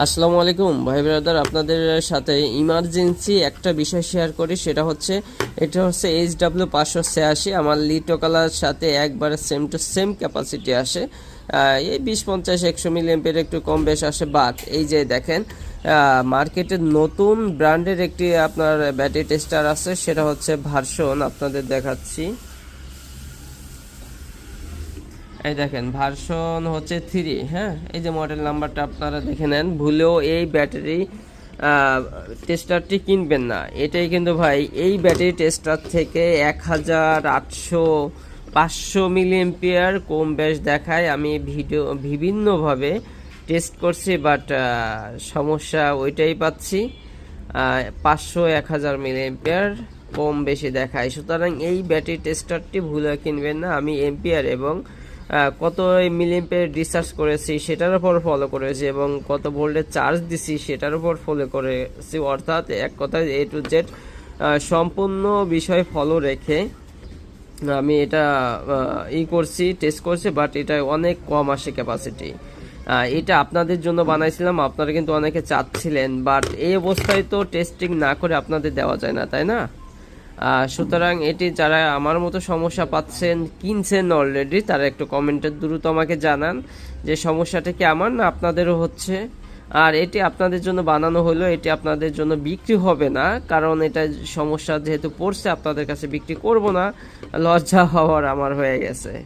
আসসালামু আলাইকুম ভাই ব্রাদার, আপনাদের সাথে ইমার্জেন্সি একটা বিষয় শেয়ার করি। সেটা হচ্ছে এটা হচ্ছে HW586। আমার লিটো কালার সাথে একবারে সেম টু সেম ক্যাপাসিটি আসে। এই 20-50-100 মিলি এম্পিয়ার একটু কম বেশ আসে। বাট এই যে দেখেন, মার্কেটের নতুন ব্র্যান্ডের একটি আপনার ব্যাটারি টেস্টার আছে, সেটা হচ্ছে ভার্সন। আপনাদের দেখাচ্ছি, এই দেখেন ভার্সন হচ্ছে 3। হ্যাঁ, এই যে মডেল নাম্বারটা আপনারা দেখে নেন। ভুলেও এই ব্যাটারি টেস্টারটি কিনবেন না। এটাই কিন্তু ভাই এই ব্যাটারি টেস্টার থেকে 1800-500 মিলি এম্পিয়ার কম বেশ দেখায়। আমি বিভিন্নভাবে টেস্ট করছি, বাট সমস্যা ওইটাই পাচ্ছি। 500-1000 মিলি এম্পিয়ার কম বেশি দেখায়। সুতরাং এই ব্যাটারি টেস্টারটি ভুলে কিনবেন না। আমি এম্পিয়ার এবং কত মিলি এম্পিয়ার ডিসচার্জ করেছি সেটার উপর ফলো করেছি, এবং কত ভোল্টের চার্জ দিছি সেটার উপর ফলো করেছি। অর্থাৎ এক কথায় A to Z সম্পূর্ণ বিষয় ফলো রেখে আমি এটা করছি, টেস্ট করছি। বাট এটা অনেক কম আসে ক্যাপাসিটি। এটা আপনাদের জন্য বানাইছিলাম, আপনারা কিন্তু অনেকে চাচ্ছিলেন। বাট এই অবস্থায় তো টেস্টিং না করে আপনাদের দেওয়া যায় না, তাই না? সুতরাং এটি যারা আমার মতো সমস্যা পাচ্ছেন, কিনছেন অলরেডি, তারা একটু কমেন্টের দ্রুত আমাকে জানান যে সমস্যাটা কি আমার না আপনাদেরও হচ্ছে। আর এটি আপনাদের জন্য বানানো হলো, এটি আপনাদের জন্য বিক্রি হবে না, কারণ এটা সমস্যা যেহেতু পড়ছে আপনাদের কাছে বিক্রি করব না। লজ্জা হওয়ার আমার হয়ে গেছে।